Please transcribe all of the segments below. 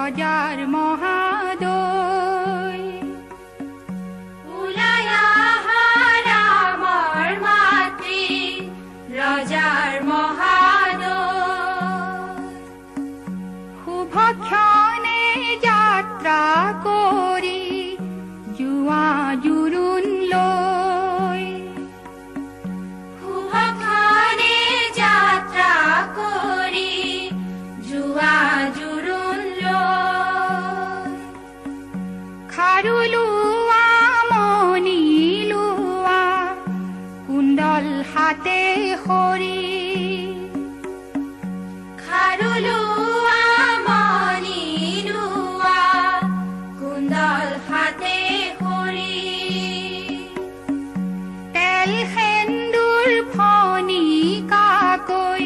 ৰজাৰ মহাদয় উলায়া হাৰামাৰ মাতৃ ৰজাৰ মহাদয় শুভক্ষণে যাত্ৰা কৰি জুয়া জুৰুণ লৈ শুভক্ষণে যাত্ৰা কৰি জুৱা জোৰোণ লৈ খাৰু লোৱা মণি লোৱা কুণ্ডল হাতে সৰি খাৰু লোৱা মণি লোৱা কুণ্ডল হাতে সৰি তেল সেন্দুৰ ফণি কাকৈ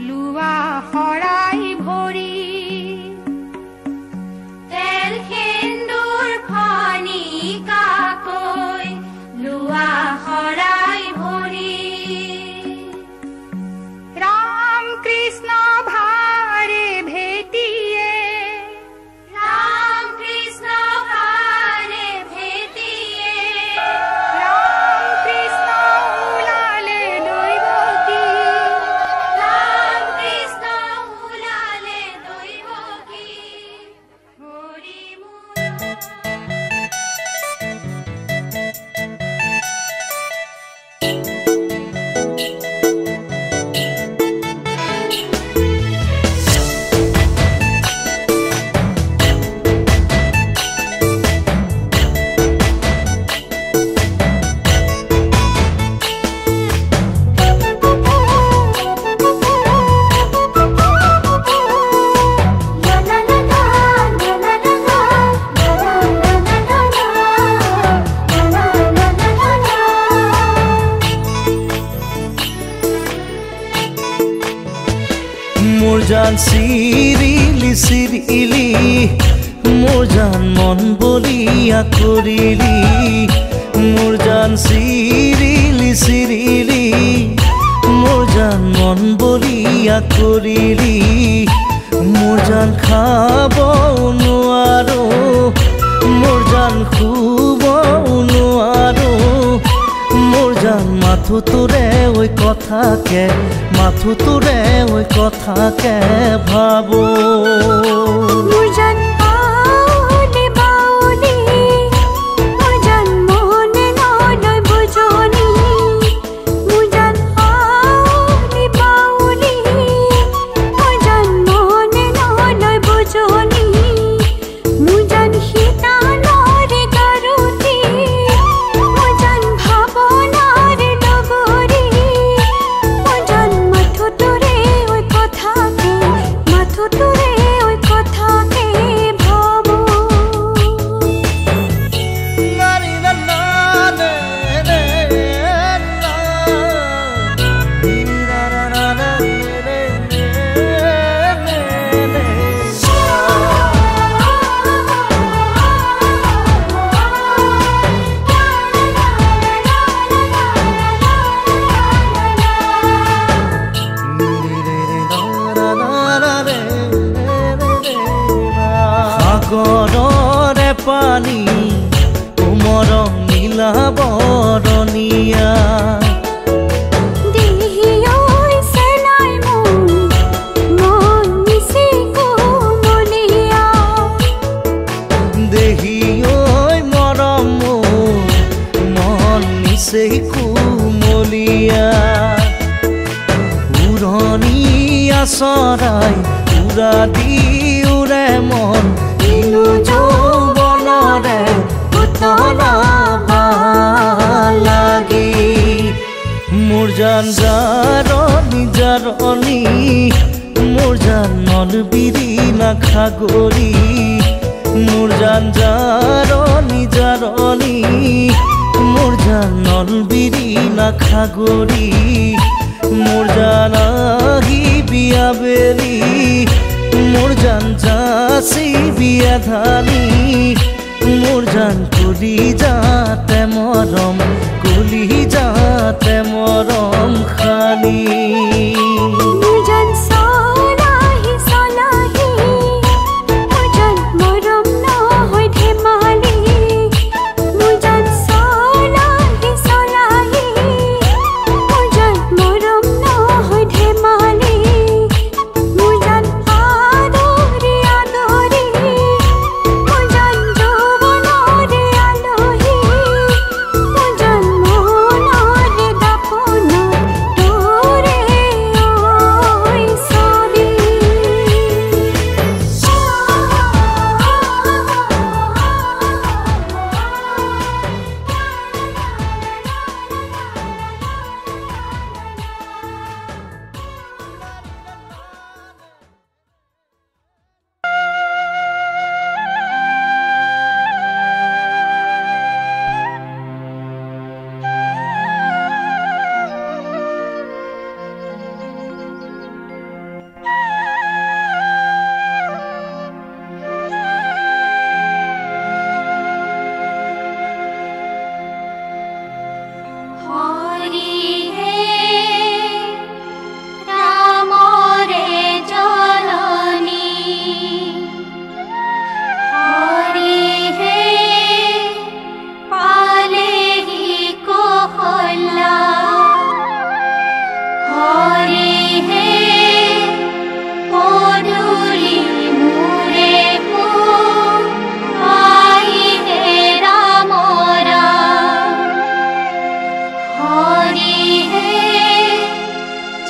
লোৱা শৰাই ভৰি তেল সেন্দুৰ ফণি কাকৈ লোৱা শৰাই ভৰি ৰাম কৃষ্ণ ভাৰে ভেটিয়ে ৰাম কৃষ্ণ ভাৰে ভেটিয়ে ৰাম কৃষ্ণ ওলালে দৈৱকী ৰাম কৃষ্ণ ওলালে দৈৱকী হৰি মোৰ মোৰ জান চিৰিলি চিৰিলি মোৰ জান মন বলিয়া কৰিলি মোৰ জান চিৰিলি চিৰিলি মোৰ জান মন বলিয়া কৰিলি মোৰ জান খাব নোৱাৰো মোৰ জান শুব নোৱাৰো মোৰ জান মাথো তোৰে ওই কথাকে মাথো তোৰে ওই কথাকে ভাবো মোৰ জান বাউলি বাউলি মোৰ জান মনে নলয় বুজনি মোৰ জান বাউলি বাউলি মোৰ জান মনে নলয় বুজনি মোৰ জান শীতালৰে গাৰুতি মোৰ জান ভাৱনাৰে লগৰী মোৰ জান মাথো তোৰে ওই কথাকে মাথো তোৰে ওই কথাকে ভাবো নাৰী না না নে নে না নিৰা না না না নে নে নে সাগৰৰে পানী কোমৰম নীলা বৰণীয়া দেহি ঐ চেলাই মোৰ মন নিচে কোমলীয়া দেহি ঐ মৰম মোৰ মন নিচেই কোমলীয়া উৰণীয়া চৰাই উৰা দি উৰে মন ইনো যৌৱনৰে উতলা লাগি মোৰ জান জাৰণি জাৰণি মোৰ জান মন বিৰি নাখাগৰি মোৰ জান জাৰণি জাৰণি মোৰ জান নল বিৰি নাখাগৰি মোৰ জান আহি বিয়া বেলি মোৰ জান যাচি বিয়া ধানি মোৰ জান কলি যাতে মৰম কলি যাতে মৰম খালি মোৰ জান চলাহি চলাহি মোৰ জান পদূলি মোৰে আহিহে ৰাম ৰাম হৰিহে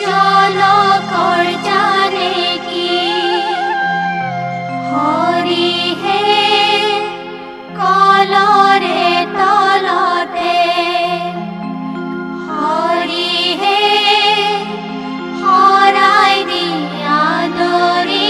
জনকৰ জানে কি হৰিহে কলৰে তলতে হৰিহে হৰাই দিয়া দৰি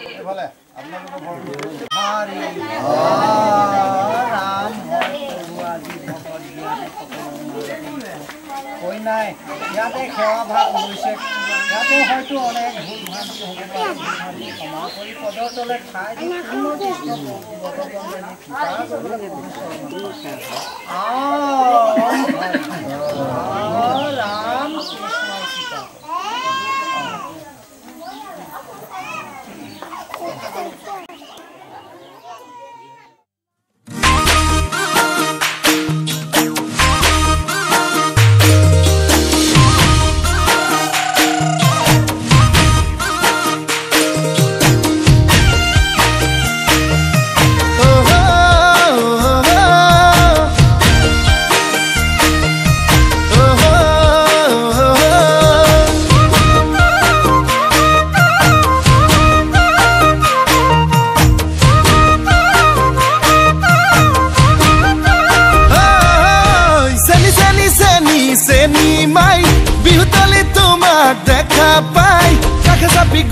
এফালে আপোনালোকৰ হৰি ৰাম আজি ভকত কৈ নাই ইয়াতে সেৱা ভাগ হৈছে ইয়াতে হয়তো অনেক ভুল ভ্ৰান্তি হ'ব পাৰে ক্ষমা কৰি পদৰ তলে ঠাই দি ৰাম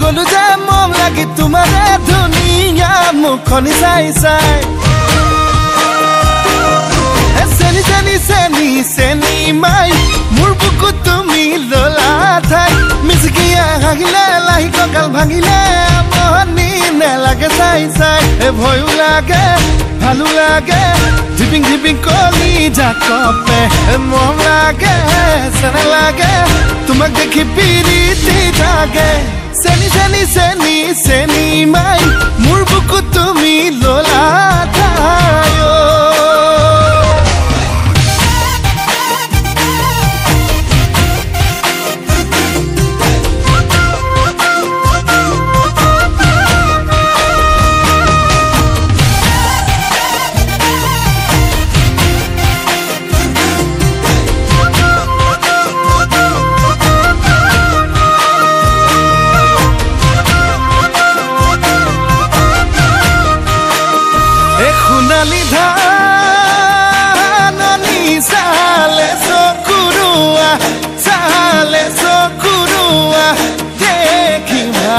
গলো যে মন লাগি তোমাৰে ধুনীয়া মুখনি চাই চাই চেনি চেনি চেনি চেনি মাই মোৰ বুকুত তুমি ললা ঠাই মিচিকিয়া হাগিলে লাহি কঁকাল ভাঙিলে মনি নেলাগে চাই চাই ভয়ো লাগে ভালো লাগে ধিপিং ধিপিং কলি জাকপে মৰম লাগে চেনে লাগে তোমাক দেখি পিৰিতি জাগে চেনি চেনি চেনি চেনি মাই মোৰ বুকুত তুমি ললা ঠাই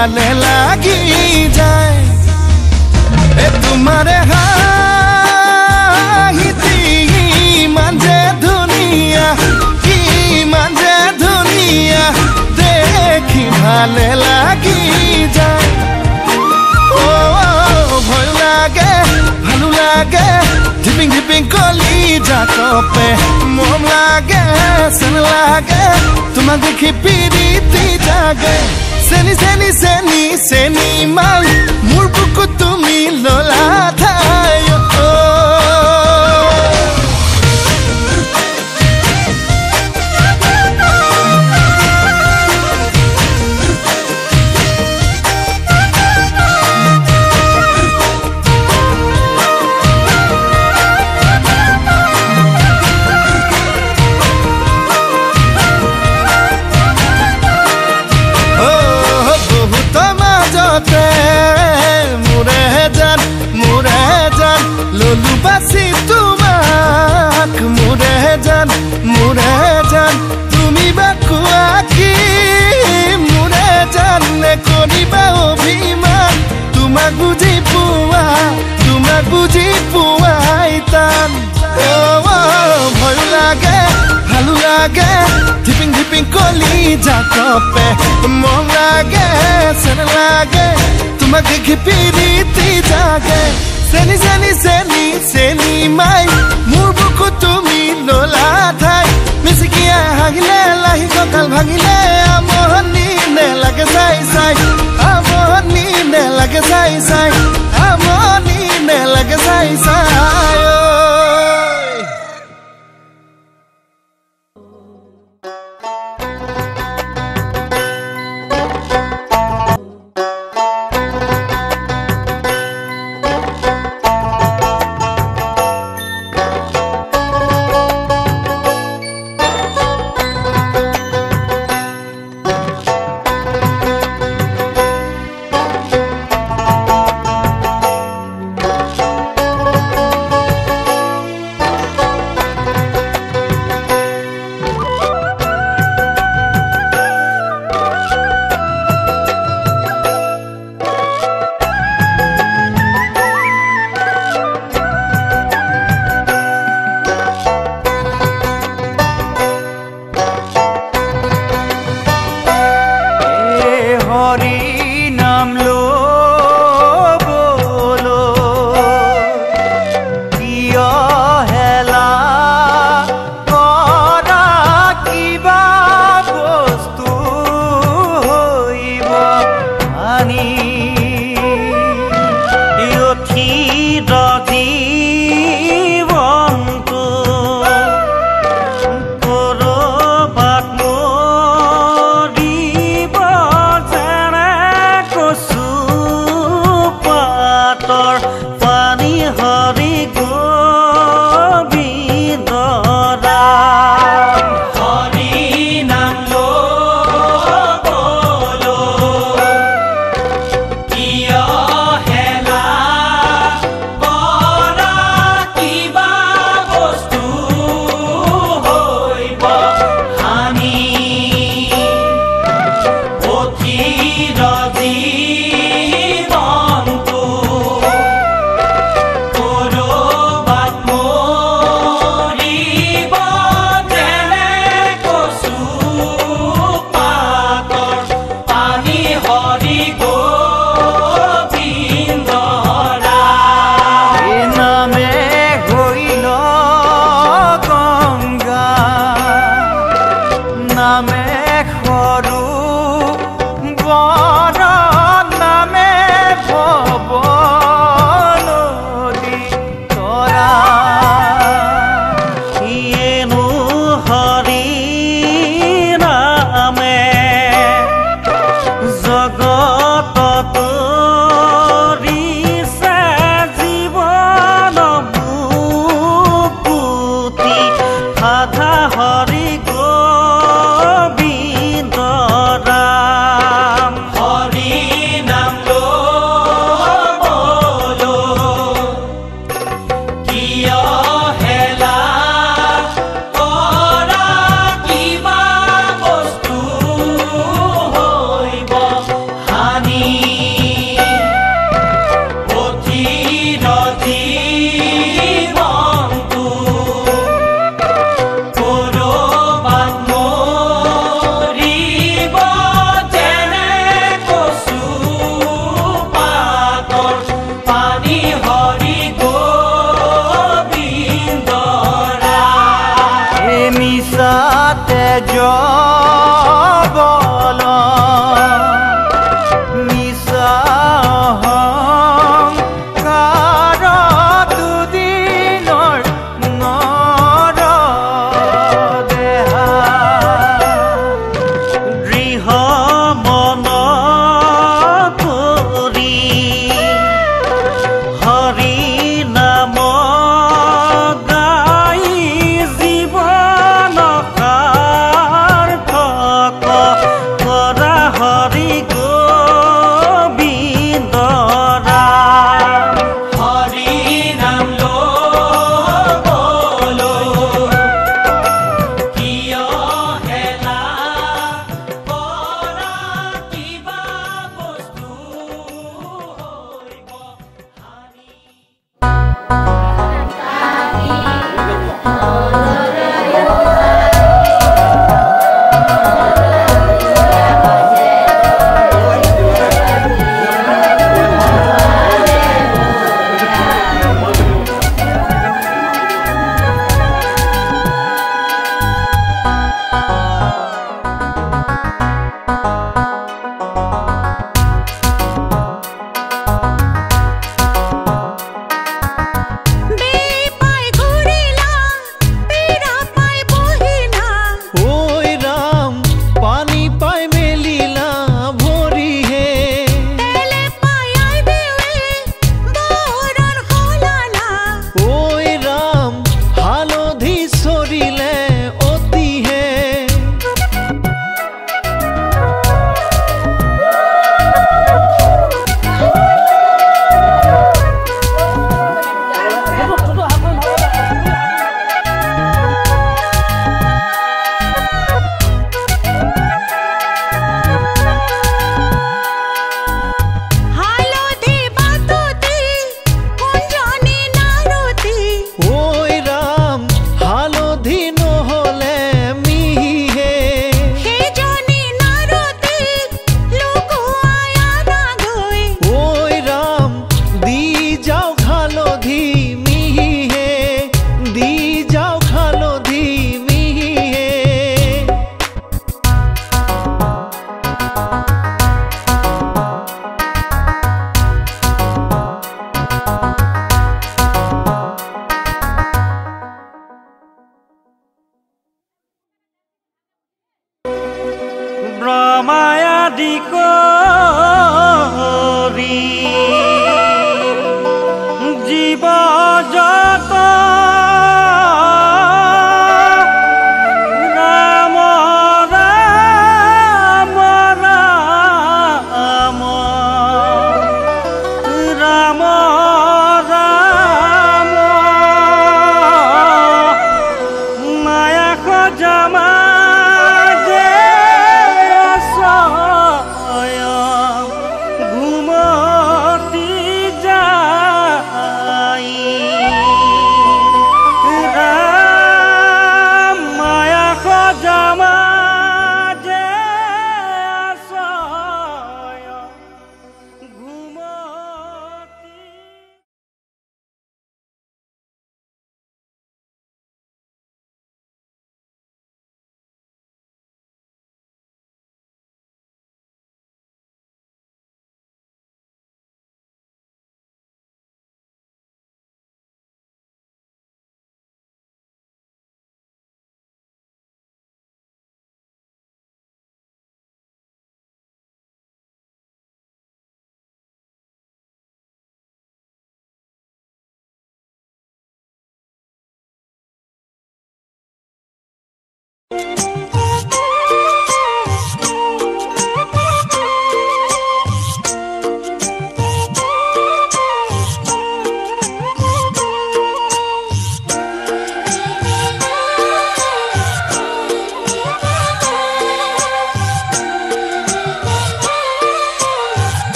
ভালে লাগি যায় তোমাৰে হাঁহিতি ইমান যে ধুনীয়া দেখি ভালে লাগি যায় ভয় লাগে ভালো লাগে ধিপিং ধিপিং কলি জাকপে মৰম লাগে চেন লাগে তোমাক দেখি পিৰিতি জাগে চেনি চেনি চেনি চেনি মাই মোৰ বুকুত তুমি ললা ঠাই ললু বাসি তোমাক মোৰে জান তুমি বা কোৱা কি মোৰে জান নে কৰিবা অভিমান তোমাক বুজি পোৱাই টান ভয় লাগে ভালো লাগে ধিপিং ধিপিং কলি জাকপে মন লাগে চেন লাগে তোমাক দেখি পিৰিতি জাগে চেনি চেনি চেনি চেনি মাই মোৰ বুকুত তুমি ললা ঠাই মিচিকিয়া হাগিলে লাহি কঁকাল ভাঙিলে আমনি নেলাগে চাই চাই আমনি নেলাগে চাই চাই আমনি নেলাগে চাই চাই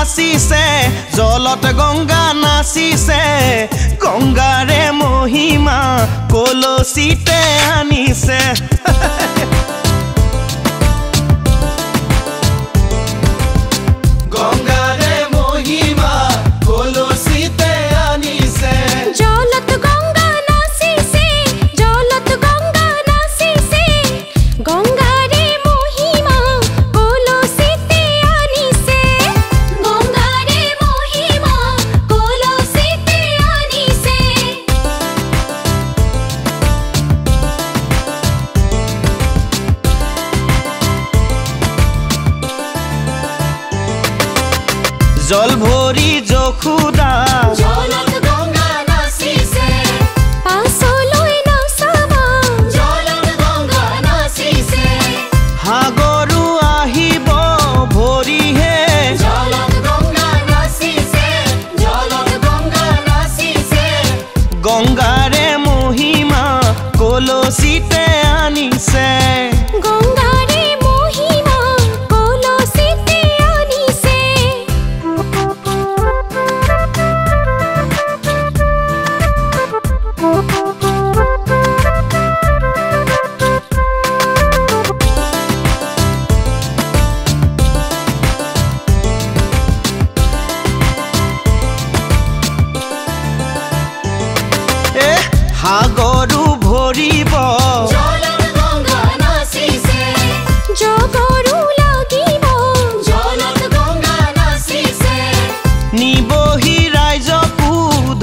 নাচিছে জলত গংগা নাচিছে গংগাৰে মহিমা কলসিতে আনিছে গংগাৰে মহিমা কলসিতে আনিছে জলত গঙ্গা নাচিছে জলত গঙ্গা নাচিছে গঙ্গাৰে মহিমা কলসিতে আনিছে গঙ্গাৰে মহিমা কলসিতে আনিছে জল ভৰি যশোদা জলত গঙ্গা নাচিছে পাছলৈ নাচাবা জলত গঙ্গা নাচিছে সাগৰো আহিব ভৰিহে জলত গঙ্গা নাচিছে জলত গঙ্গা নাচিছে গংগাৰে মহিমা কলসিতে আনিছে গঙ্গাৰে মহিমা কলসিতে আনিছে সাগৰো ভৰিব জলত গঙ্গা নাচিছে জগৰু লাগিব জলত গঙ্গা নাচিছে নিবহি ৰাইজকো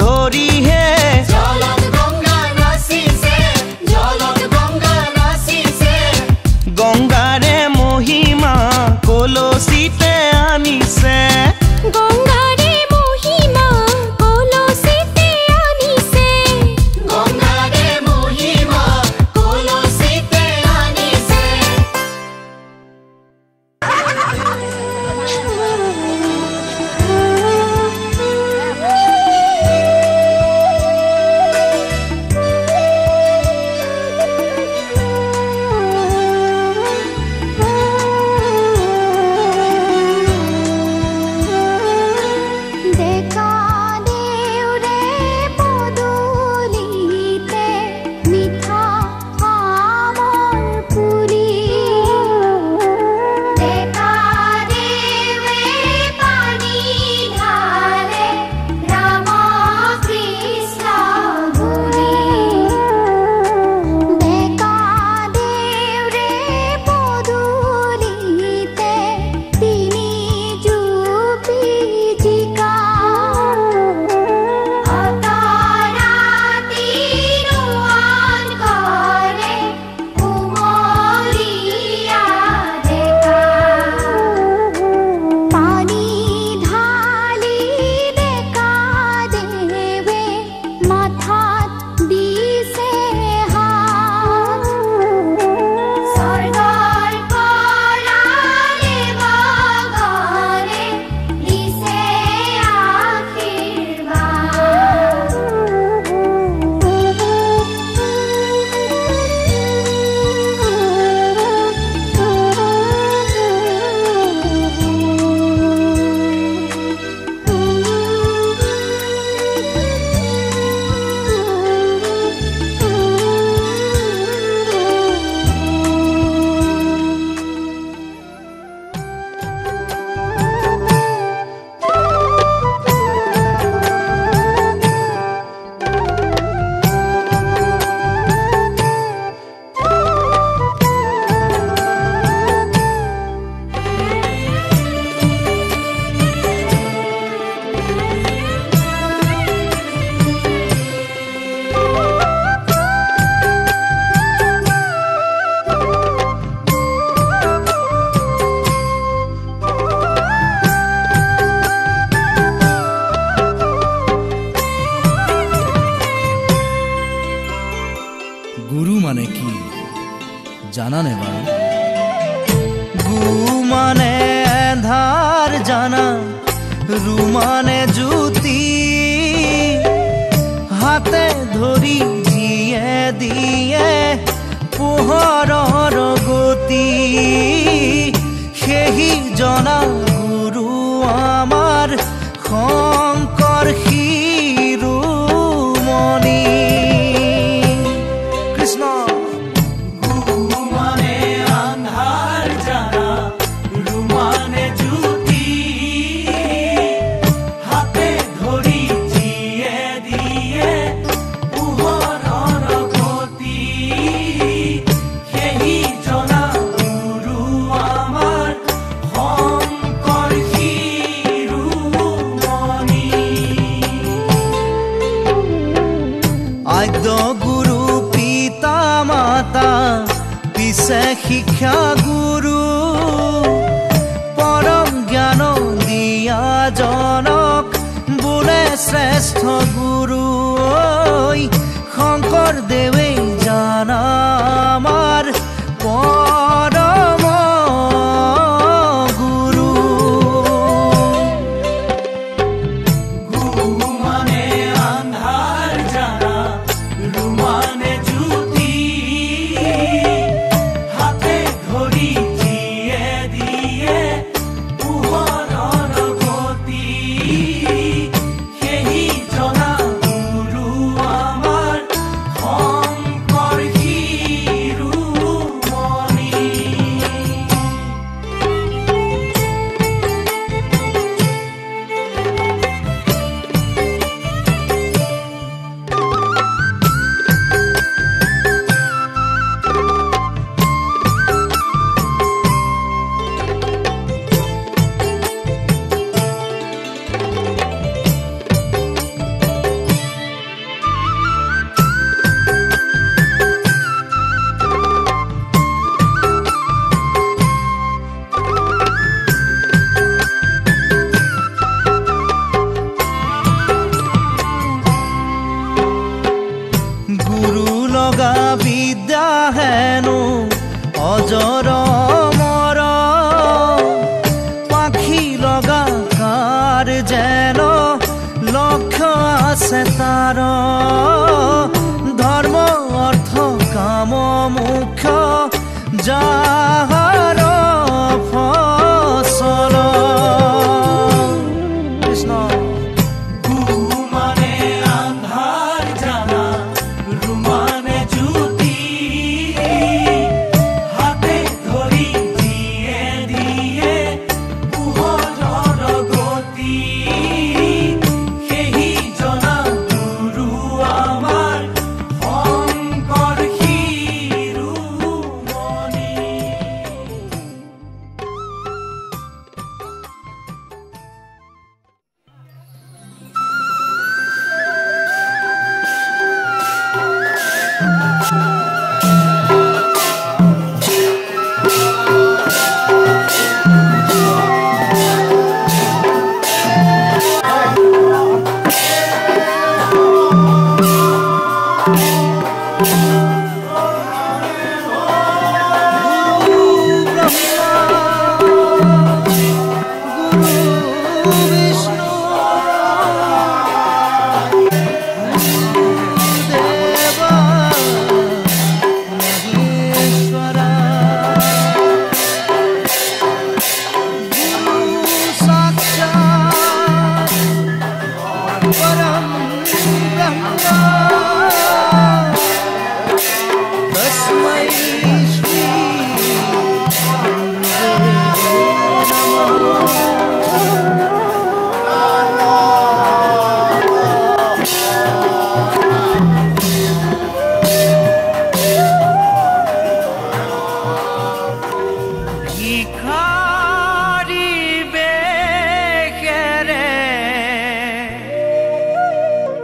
ধৰিহে জলত গঙ্গা নাচিছে জলত গঙ্গা নাচিছে গংগাৰে মহিমা কলসিতে আনিছে গঙ্গাৰে মহিমা কলসিতে আনিছে গঙ্গাৰে মহিমা কলসিতে আনিছে দেখা দেউৰে পদূলিতে মিঠা আমৰ পুৰি দেখা দেউৰে পানী ঢালে ৰাম কৃষ্ণ গুৰি দেখা দেউৰে পদূলিতে তিনি জুপি জিকা অতৰাতি ৰোৱন কৰে উমৰীয়া ডেকা পানী ঢালি ডেকা দেৱে মাথাত দিছে হাত স্বৰ্গৰ পৰা দেৱগণে দিছে গুৰু মানে কি জানানে বাৰু গু মানে এন্ধাৰ জানা ৰু মানে জ্যোতি হাতে ধৰি যিয়ে দিয়ে পোহৰৰ গতি সেই জনা গুৰু আমাৰ আছে শিক্ষা গুৰু পৰম জ্ঞান দিয়া জনক বোলে শ্ৰেষ্ঠ গুৰু শংকৰদেৱে জানা আমাৰ পৰম গুৰু গুৰু মানে আন্ধাৰ জানা গুৰু মানে জ্যোতি হাতে ধৰি দিয়ে দিয়ে পোহৰৰ গতি সেই জনা গুৰু আমাৰ শংকৰ শিৰোমণি গুৰু লগা বিদ্যা হেনো অজৰ মৰ পাখি লগা কাৰ যেন লক্ষ্য আছে তাৰ ধৰ্ম অৰ্থ কাম মুখ্য যাহাৰ ফচল কৃষ্ণ গুৰু মানে আন্ধাৰ জানা গুৰু মানে জ্যোতি হাতে ধৰি দিয়ে দিয়ে পোহৰৰ গতি সেই জনা গুৰু আমাৰ শংকৰ শিৰোমণি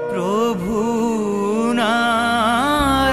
প্রভু নারায়ণে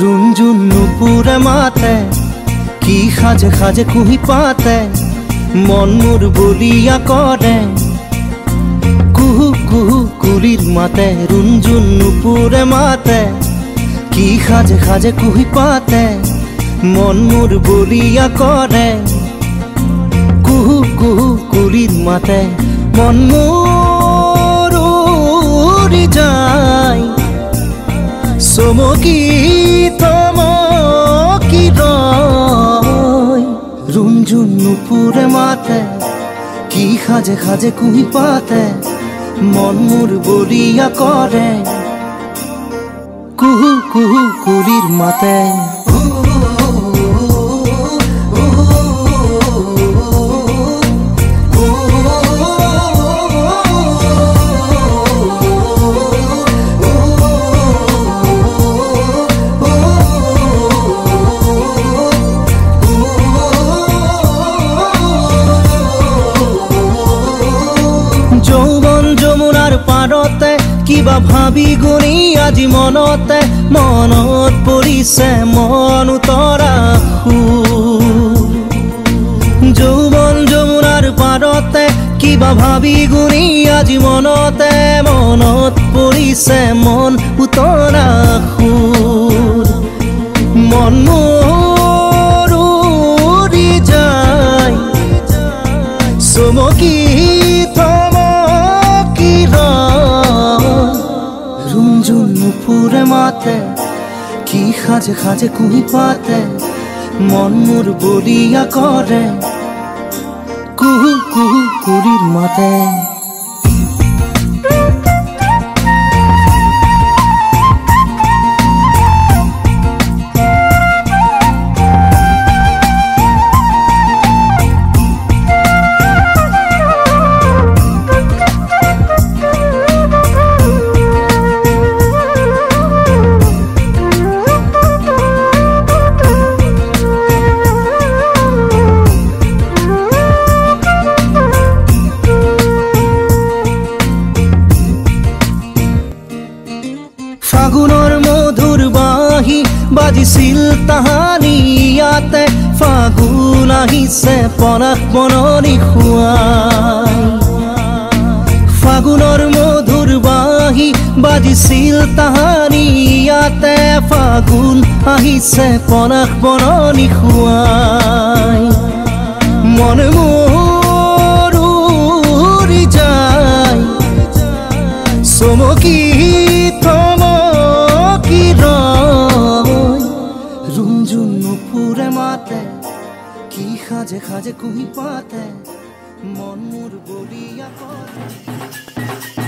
रुंजुन नुपुरे माते की खाजे खाजे कुही पाते मन मोर बलिया करे कुहू कुहू कुलिर माते रुंजुन नुपुरे माते की खाजे खाजे कुही पाते मन मोर बलिया करे कुहू कुहू कुलिर माते मन मोर उड़ी जाय समकी थमकी रय रुंजुन नुपुरे माते की खाजे खाजे कुही पाते मन मोर बलिया करे कुहू कुहू कुलिर माते কিবা ভাবি গুনি আজি মনতে মনত পৰিছে মন উতৰা যৌৱন যমুনাৰ পাৰতে কিবা ভাবি গুনি আজি মনতে মনত পৰিছে মন উতৰা মন মোৰ উৰি যায় চমকি रुंजुन नुपुरे माते की खाजे खाजे कुही पाते मन मोर बलिया करे कुहू कुहू कुलिर माते ফাগুনৰ মধুৰ বাঁহী বাজিছিল তাহানি ইয়াতে ফাগুন আহিছে পনাস বননি খুৱাই ফাগুনৰ মধুৰ বাঁহী বাজিছিল তাহানি ইয়াতে ফাগুন আহিছে পনাস বননি খুৱাই মন মোৰ উৰি যায় চমকি रुंजुन नुपुरे माते की खाजे खाजे कुही पाते मन मोर बलिया करे